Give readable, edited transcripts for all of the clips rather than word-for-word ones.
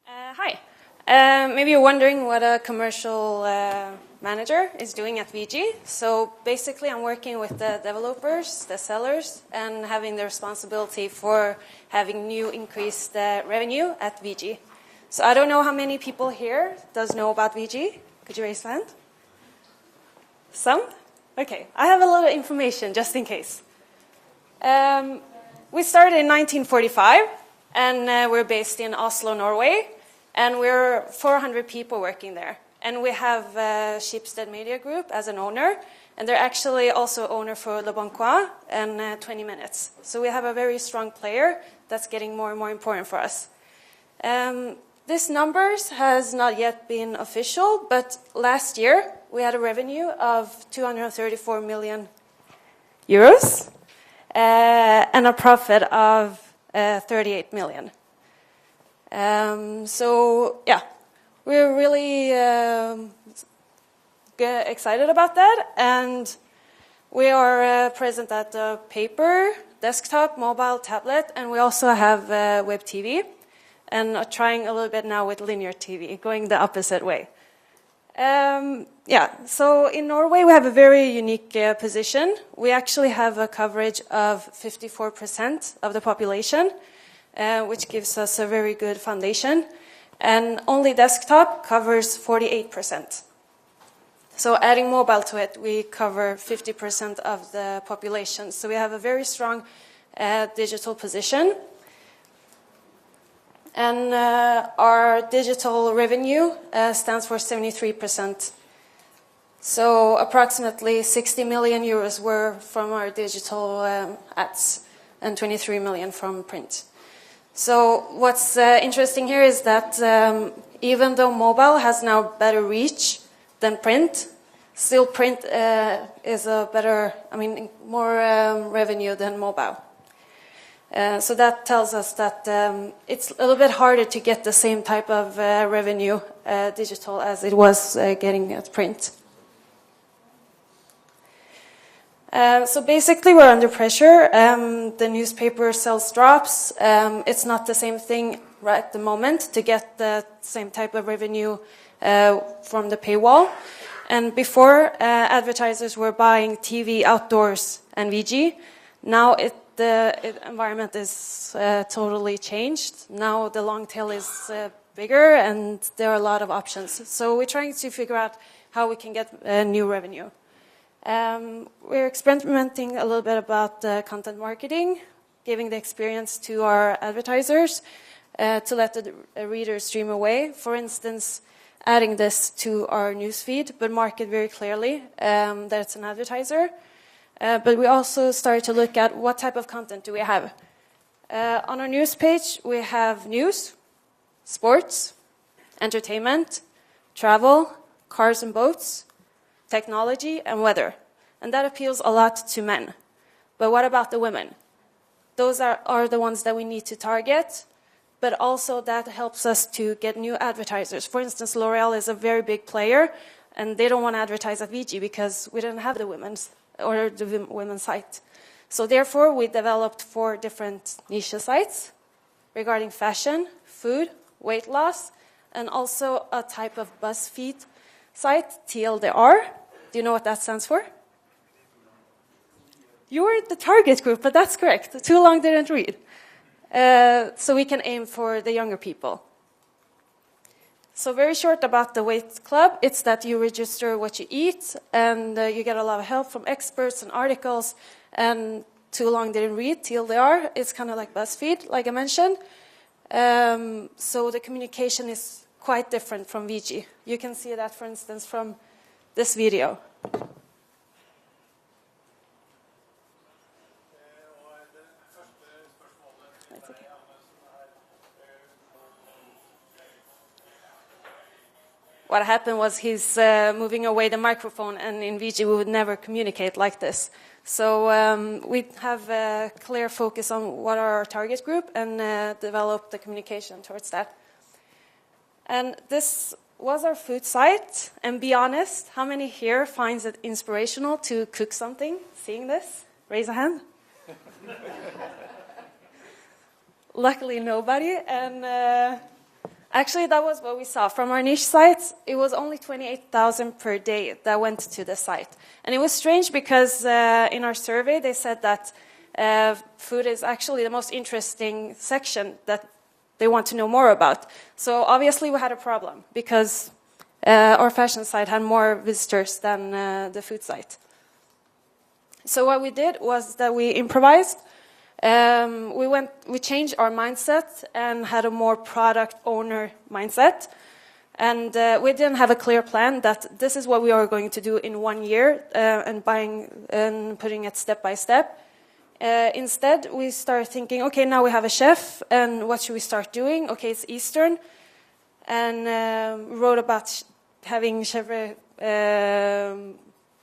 Hi. Maybe you're wondering what a commercial manager is doing at VG. So basically, I'm working with the developers, the sellers, and having the responsibility for having new increased revenue at VG. So I don't know how many people here does know about VG. Could you raise your hand? Some? Okay. I have a lot of information just in case. We started in 1945, and we're based in Oslo, Norway. And we're 400 people working there. And we have Schibsted Media Group as an owner. And they're actually also owner for Le Bon Coin and 20 Minutes. So we have a very strong player that's getting more and more important for us. This numbers has not yet been official, but last year we had a revenue of 234 million euros and a profit of 38 million. So yeah, we're really excited about that, and we are present at the paper, desktop, mobile, tablet, and we also have web TV, and are trying a little bit now with linear TV, going the opposite way. Yeah, so in Norway we have a very unique position. We actually have a coverage of 54% of the population, which gives us a very good foundation. And only desktop covers 48%. So adding mobile to it, we cover 50% of the population. So we have a very strong digital position. And our digital revenue stands for 73%. So approximately 60 million euros were from our digital ads and 23 million from print. So what's interesting here is that even though mobile has now better reach than print, still print is a better, more revenue than mobile. So that tells us that it's a little bit harder to get the same type of revenue digital as it was getting at print. So basically we're under pressure. The newspaper sales drops. It's not the same thing right at the moment to get the same type of revenue from the paywall. And before, advertisers were buying TV, outdoors, and VG. Now the environment is totally changed. Now the long tail is bigger and there are a lot of options. So we're trying to figure out how we can get new revenue. We're experimenting a little bit about content marketing, giving the experience to our advertisers to let the readers stream away. For instance, adding this to our newsfeed, but market very clearly that it's an advertiser. But we also started to look at what type of content do we have. On our news page, we have news, sports, entertainment, travel, cars and boats, technology, and weather. And that appeals a lot to men. But what about the women? Those are the ones that we need to target, but also that helps us to get new advertisers. For instance, L'Oreal is a very big player, and they don't want to advertise at VG because we didn't have the women's site. So therefore, we developed 4 different niche sites regarding fashion, food, weight loss, and also a type of BuzzFeed site, TLDR. Do you know what that stands for? You were the target group, but that's correct. Too long didn't read. So we can aim for the younger people. So very short about the Weight Club, it's that you register what you eat, and you get a lot of help from experts and articles, and Too Long Didn't Read, TLDR, it's kind of like BuzzFeed, like I mentioned. So the communication is quite different from VG. You can see that, for instance, from this video. What happened was he's moving away the microphone, and in VG we would never communicate like this. So we have a clear focus on what are our target group and develop the communication towards that. And this was our food site. And be honest, how many here finds it inspirational to cook something? Seeing this? Raise a hand. Luckily nobody. And Actually, that was what we saw. From our niche sites, it was only 28,000 per day that went to the site. And it was strange because in our survey, they said that food is actually the most interesting section that they want to know more about. So obviously, we had a problem because our fashion site had more visitors than the food site. So what we did was that we improvised. We changed our mindset and had a more product owner mindset. And we didn't have a clear plan that this is what we are going to do in 1 year and putting it step by step. Instead, we started thinking, okay, now we have a chef, and what should we start doing? Okay, it's Eastern. And wrote about having chef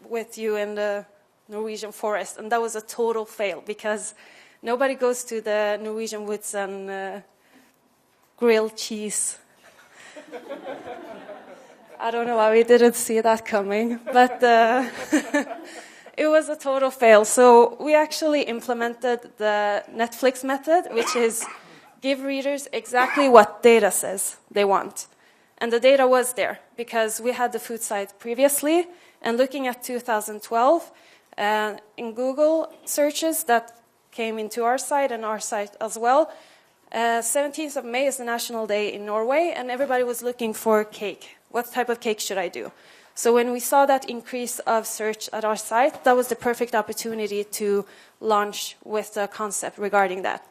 with you in the Norwegian forest. And that was a total fail because nobody goes to the Norwegian woods and grill cheese. I don't know why we didn't see that coming, but it was a total fail. So we actually implemented the Netflix method, which is give readers exactly what data says they want. And the data was there because we had the food site previously, and looking at 2012, in Google searches that came into our site and our site as well. 17th of May is the National Day in Norway, and everybody was looking for cake. What type of cake should I do? So when we saw that increase of search at our site, that was the perfect opportunity to launch with a concept regarding that.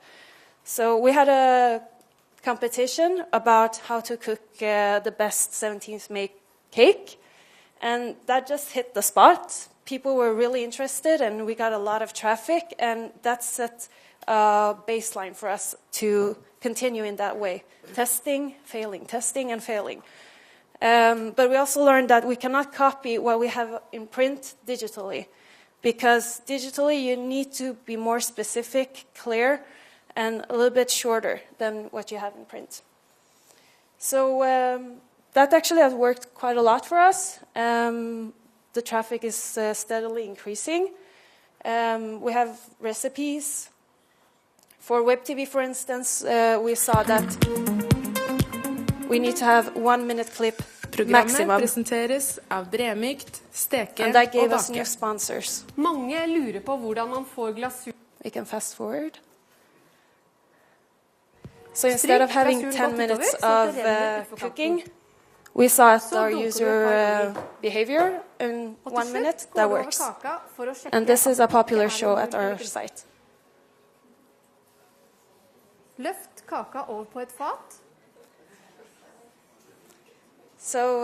So we had a competition about how to cook the best 17th May cake, and that just hit the spot. People were really interested, and we got a lot of traffic, and that set a baseline for us to continue in that way. Testing, failing, testing and failing. But we also learned that we cannot copy what we have in print digitally, because digitally you need to be more specific, clear, and a little bit shorter than what you have in print. So that actually has worked quite a lot for us. The traffic is steadily increasing. We have recipes. For web TV, for instance, we saw that we need to have 1 minute clip maximum. Presenteres av Bremykt, steke and that gave og us new bake. sponsors. Mange lurer på hvordan man får glasur. We can fast forward. So instead of having 10 minutes of cooking, we saw our user behavior in 1 minute. That works. And this is a popular show at our site. Løft kaka over på et fat. So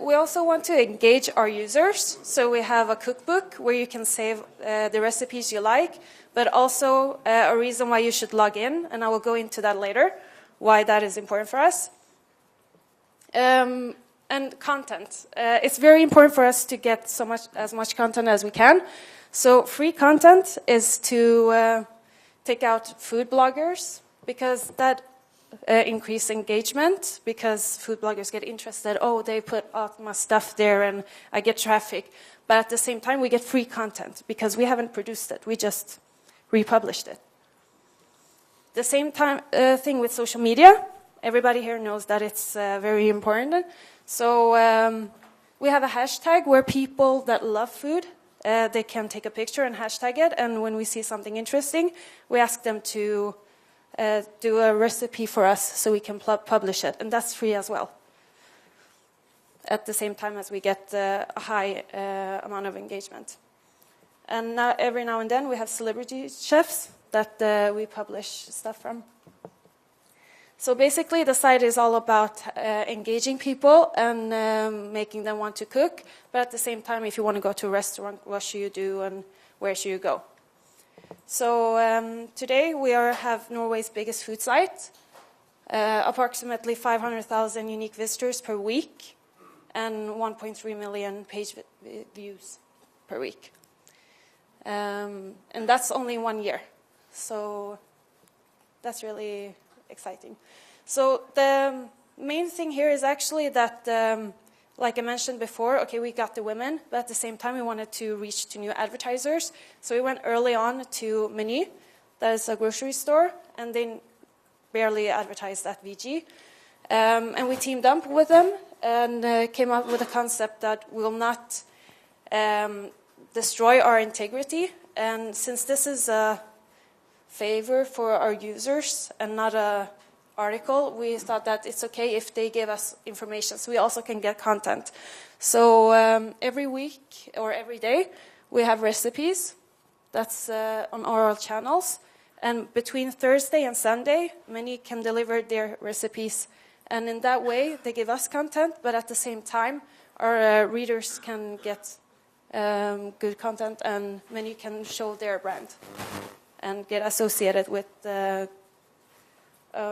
we also want to engage our users. So we have a cookbook where you can save the recipes you like, but also a reason why you should log in, and I will go into that later, why that is important for us. And content. It's very important for us to get as much content as we can. So free content is to take out food bloggers, because that increase engagement, because food bloggers get interested. Oh, they put all my stuff there and I get traffic. But at the same time, we get free content because we haven't produced it. We just republished it. The same thing with social media. Everybody here knows that it's very important. So we have a hashtag where people that love food, they can take a picture and hashtag it. And when we see something interesting, we ask them to do a recipe for us so we can publish it. And that's free as well. At the same time as we get a high amount of engagement. And now, every now and then we have celebrity chefs that we publish stuff from. So basically the site is all about engaging people and making them want to cook. But at the same time, if you want to go to a restaurant, what should you do and where should you go? So today we have Norway's biggest food site, approximately 500,000 unique visitors per week, and 1.3 million page views per week. And that's only 1 year. So that's really exciting. So the main thing here is actually that, like I mentioned before, okay, we got the women, but at the same time we wanted to reach to new advertisers. So we went early on to Meny, that is a grocery store, and they barely advertised at VG. And we teamed up with them and came up with a concept that will not destroy our integrity. And since this is a favor for our users and not a article, we thought that it's okay if they give us information so we also can get content. So every week or every day we have recipes that's on oral channels, and between Thursday and Sunday many can deliver their recipes, and in that way they give us content, but at the same time our readers can get good content and many can show their brand and get associated with a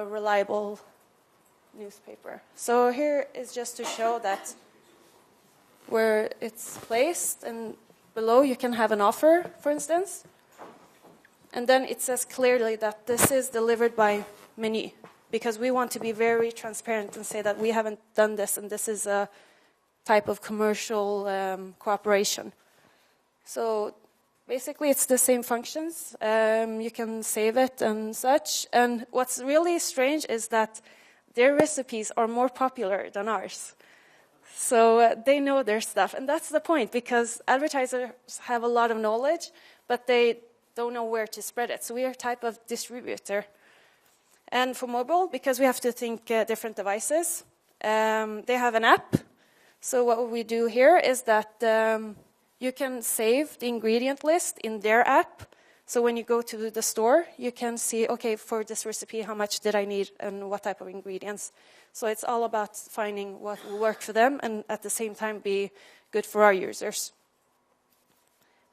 reliable newspaper. So here is just to show that where it's placed, and below you can have an offer, for instance. And then it says clearly that this is delivered by Menu, because we want to be very transparent and say that we haven't done this and this is a type of commercial cooperation. So basically it's the same functions. You can save it and such. And what's really strange is that their recipes are more popular than ours. So they know their stuff. And that's the point, because advertisers have a lot of knowledge, but they don't know where to spread it. So we are a type of distributor. And for mobile, because we have to think different devices, they have an app. So what we do here is that you can save the ingredient list in their app. So when you go to the store, you can see, okay, for this recipe, how much did I need and what type of ingredients. So it's all about finding what will work for them and at the same time be good for our users.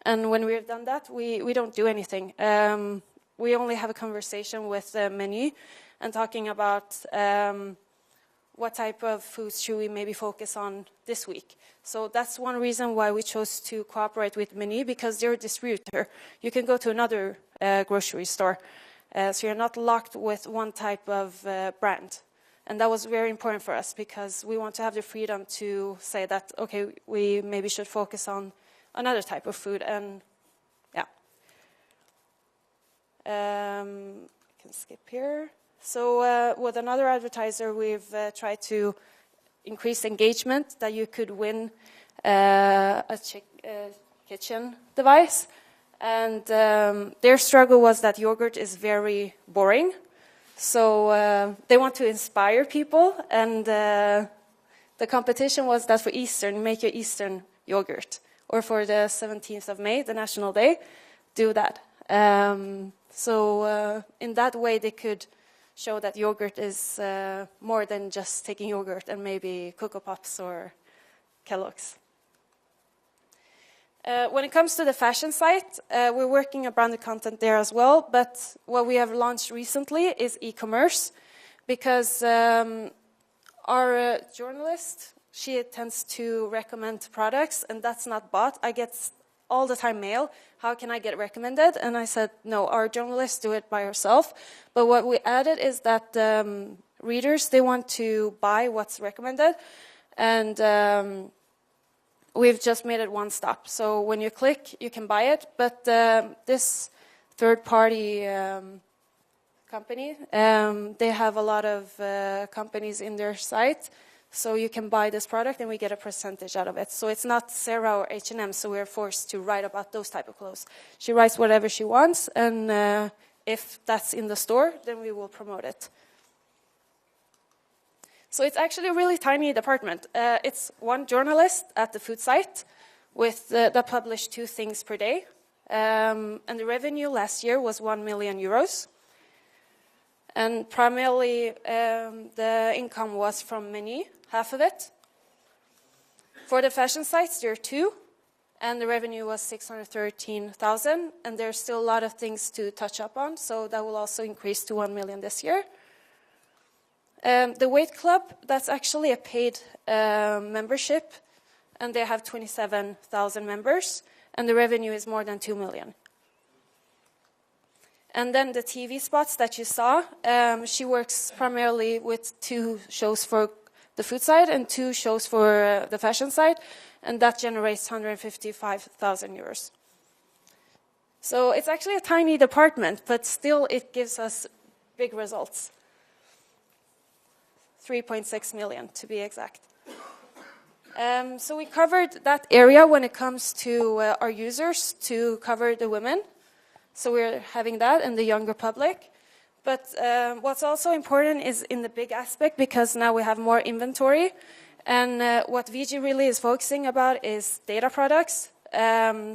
And when we've done that, we don't do anything. We only have a conversation with the menu and talking about what type of foods should we maybe focus on this week. So that's one reason why we chose to cooperate with Menu, because they're a distributor. You can go to another grocery store, so you're not locked with one type of brand. And that was very important for us, because we want to have the freedom to say that, okay, we maybe should focus on another type of food. And yeah. I can skip here. So with another advertiser, we've tried to increase engagement, that you could win a kitchen device. And their struggle was that yogurt is very boring. So they want to inspire people. And the competition was that for Easter, make your Eastern yogurt. Or for the 17th of May, the National Day, do that. So in that way, they could show that yogurt is more than just taking yogurt and maybe Cocoa Pops or Kellogg's. When it comes to the fashion site, we're working on branded content there as well, but what we have launched recently is e-commerce, because our journalist, she tends to recommend products, and that's not bought. I get all the time mail, how can I get recommended? And I said, no, our journalists do it by herself. But what we added is that readers, they want to buy what's recommended. And we've just made it one stop. So when you click, you can buy it. But this third-party company, they have a lot of companies in their site. So you can buy this product and we get a percentage out of it. So it's not Sarah or H&M, so we're forced to write about those type of clothes. She writes whatever she wants, and if that's in the store, then we will promote it. So it's actually a really tiny department. It's one journalist at the food site that published 2 things per day. And the revenue last year was 1 million euros. And primarily, the income was from Menu, half of it. For the fashion sites, there are 2, and the revenue was 613,000. And there's still a lot of things to touch up on, so that will also increase to 1 million this year. The Weight Club, that's actually a paid membership, and they have 27,000 members, and the revenue is more than 2 million. And then the TV spots that you saw, she works primarily with 2 shows for the food side and 2 shows for the fashion side, and that generates 155,000 euros. So it's actually a tiny department, but still it gives us big results. 3.6 million to be exact. So we covered that area when it comes to our users, to cover the women. So we're having that and the younger public. But what's also important is in the big aspect, because now we have more inventory. And what VG really is focusing about is data products.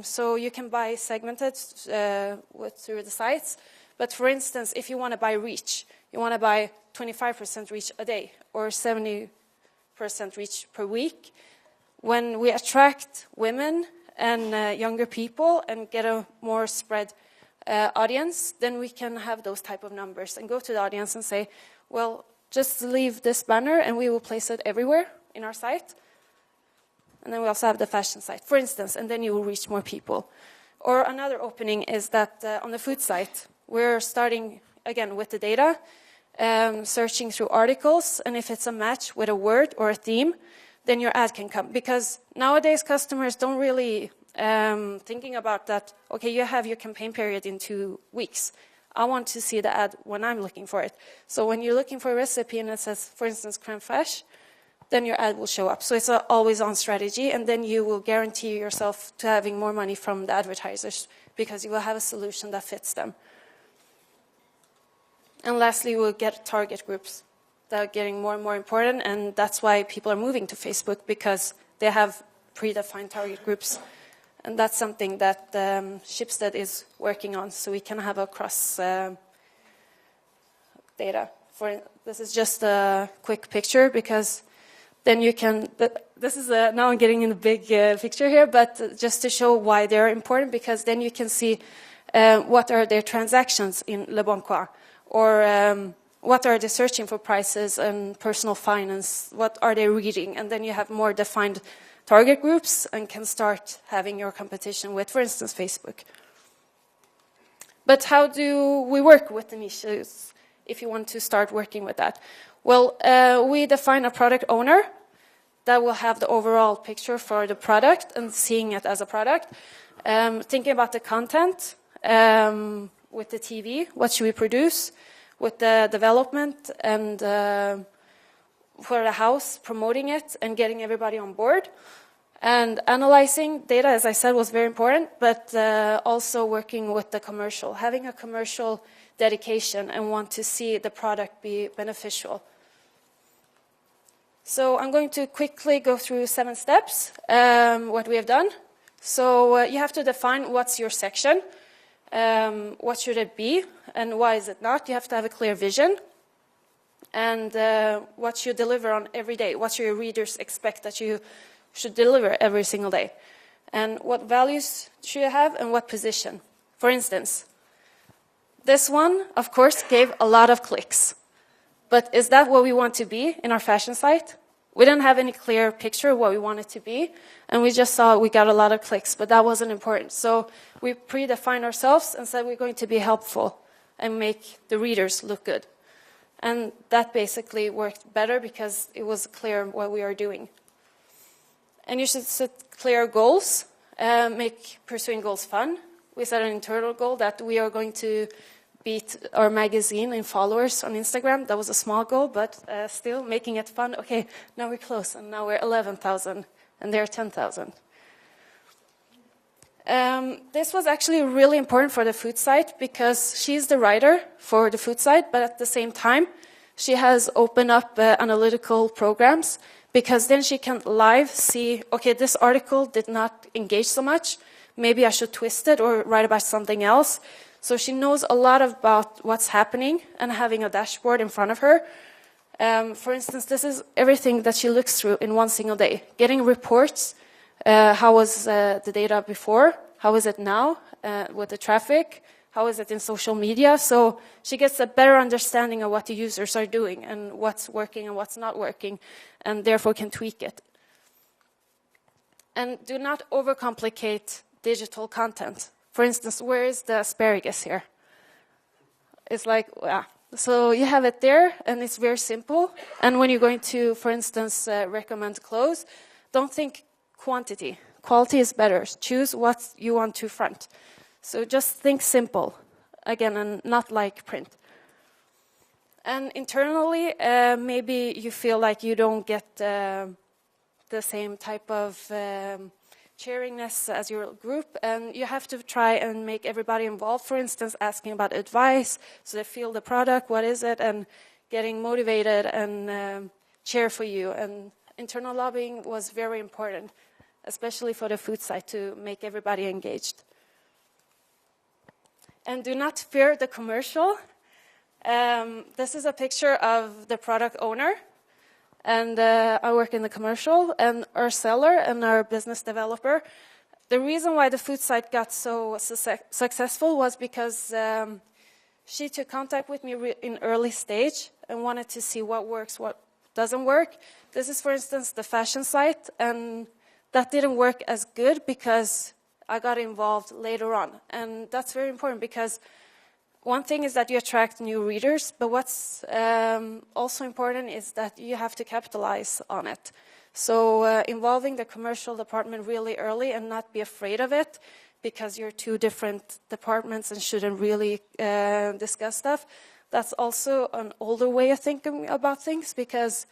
So you can buy segmented through the sites. But for instance, if you want to buy reach, you want to buy 25% reach a day or 70% reach per week. When we attract women and younger people and get a more spread audience, then we can have those type of numbers and go to the audience and say, well, just leave this banner and we will place it everywhere in our site. And then we also have the fashion site, for instance, and then you will reach more people. Or another opening is that on the food site, we're starting, again, with the data, searching through articles, and if it's a match with a word or a theme, then your ad can come. Because nowadays customers don't really thinking about that, okay, you have your campaign period in 2 weeks. I want to see the ad when I'm looking for it. So when you're looking for a recipe and it says, for instance, crème fraîche, then your ad will show up. So it's an always-on strategy, and then you will guarantee yourself to having more money from the advertisers because you will have a solution that fits them. And lastly, we'll get target groups that are getting more and more important, and that's why people are moving to Facebook, because they have predefined target groups. And that's something that Schibsted is working on, so we can have a cross data. This is just a quick picture, because then you can, this is now I'm getting in the big picture here, but just to show why they're important, because then you can see what are their transactions in Le Bon Coin, or what are they searching for prices and personal finance, what are they reading, and then you have more defined target groups and can start having your competition with, for instance, Facebook. But how do we work with the niches if you want to start working with that? Well, we define a product owner that will have the overall picture for the product and seeing it as a product. Thinking about the content with the TV, what should we produce, with the development and for the house, promoting it and getting everybody on board. And analyzing data, as I said, was very important, but also working with the commercial, having a commercial dedication and want to see the product be beneficial. So I'm going to quickly go through 7 steps, what we have done. So you have to define what's your section, what should it be, and why is it not. You have to have a clear vision. And what you deliver on every day, what your readers expect that you should deliver every single day. And what values should you have and what position. For instance, this one, of course, gave a lot of clicks. But is that what we want to be in our fashion site? We didn't have any clear picture of what we wanted to be, and we just saw we got a lot of clicks, but that wasn't important. So we predefined ourselves and said we're going to be helpful and make the readers look good. And that basically worked better because it was clear what we are doing. And you should set clear goals, make pursuing goals fun. We set an internal goal that we are going to beat our magazine in followers on Instagram. That was a small goal, but still making it fun. Okay, now we're close, and now we're 11,000, and they're 10,000. This was actually really important for the food site because she's the writer for the food site, but at the same time, she has opened up analytical programs because then she can live see, okay, this article did not engage so much. Maybe I should twist it or write about something else. So she knows a lot about what's happening and having a dashboard in front of her. For instance, this is everything that she looks through in one single day. Getting reports, how was the data before, how is it now with the traffic, how is it in social media. So she gets a better understanding of what the users are doing and what's working and what's not working, and therefore can tweak it. And do not overcomplicate digital content. For instance, where is the asparagus here? It's like, yeah. So you have it there, and it's very simple. And when you're going to, for instance, recommend clothes, don't think quantity. Quality is better. Choose what you want to front. So just think simple, again, and not like print. And internally, maybe you feel like you don't get the same type of cheeringness as your group, and you have to try and make everybody involved. For instance, asking about advice, so they feel the product, what is it, and getting motivated and cheer for you. And internal lobbying was very important, especially for the food side, to make everybody engaged. And do not fear the commercial. This is a picture of the product owner. And I work in the commercial, and our seller and our business developer. The reason why the food site got so successful was because she took contact with me in early stage and wanted to see what works, what doesn't work. This is, for instance, the fashion site, and that didn't work as good because I got involved later on. And that's very important because one thing is that you attract new readers, but what's also important is that you have to capitalize on it. So involving the commercial department really early and not be afraid of it, because you're two different departments and shouldn't really discuss stuff. That's also an older way of thinking about things, because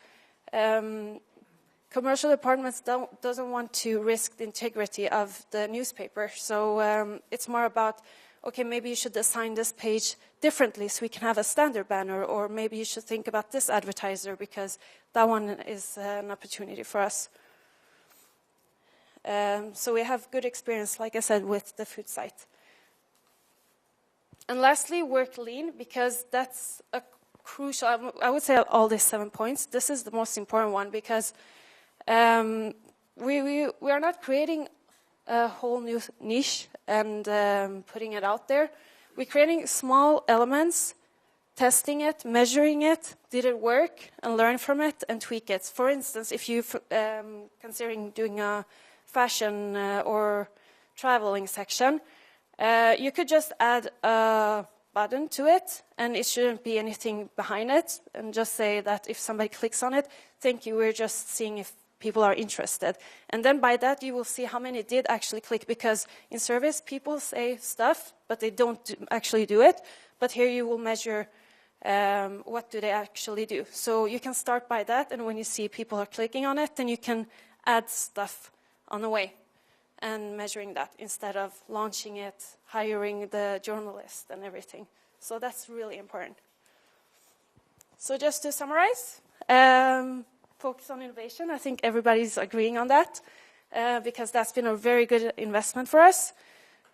commercial departments doesn't want to risk the integrity of the newspaper. So it's more about, okay, maybe you should design this page differently so we can have a standard banner, or maybe you should think about this advertiser because that one is an opportunity for us. So we have good experience, like I said, with the food site. And lastly, work lean, because that's a crucial, I would say all these 7 points, this is the most important one, because we are not creating a whole new niche and putting it out there. We're creating small elements, testing it, measuring it, did it work, and learn from it and tweak it. For instance, if you're considering doing a fashion or traveling section, you could just add a button to it, and it shouldn't be anything behind it, and just say that if somebody clicks on it, thank you, we're just seeing if people are interested. And then by that, you will see how many did actually click, because in service, people say stuff, but they don't actually do it. But here you will measure what do they actually do. So you can start by that, and when you see people are clicking on it, then you can add stuff on the way and measuring that instead of launching it, hiring the journalist and everything. So that's really important. So just to summarize, focus on innovation. I think everybody's agreeing on that because that's been a very good investment for us.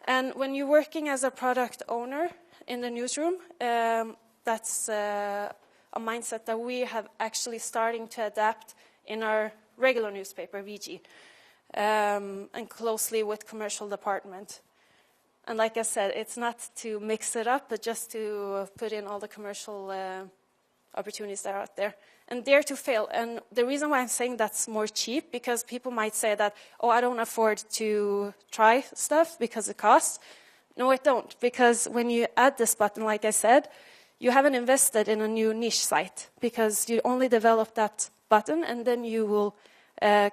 And when you're working as a product owner in the newsroom, that's a mindset that we have actually starting to adapt in our regular newspaper, VG, and closely with commercial department. And like I said, it's not to mix it up, but just to put in all the commercial opportunities that are out there. And dare to fail. And the reason why I'm saying that's more cheap, because people might say that, oh, I don't afford to try stuff because it costs. No, it don't. Because when you add this button, like I said, you haven't invested in a new niche site, because you only develop that button and then you will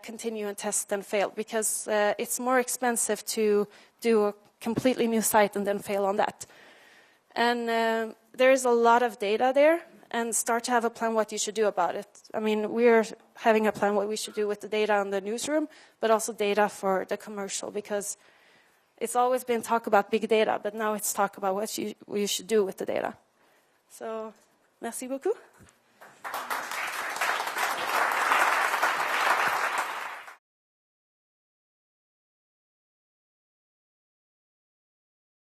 continue and test and fail, because it's more expensive to do a completely new site and then fail on that. And there is a lot of data there, and start to have a plan what you should do about it. I mean, we're having a plan what we should do with the data in the newsroom, but also data for the commercial, because it's always been talk about big data, but now it's talk about what you should do with the data. So, merci beaucoup.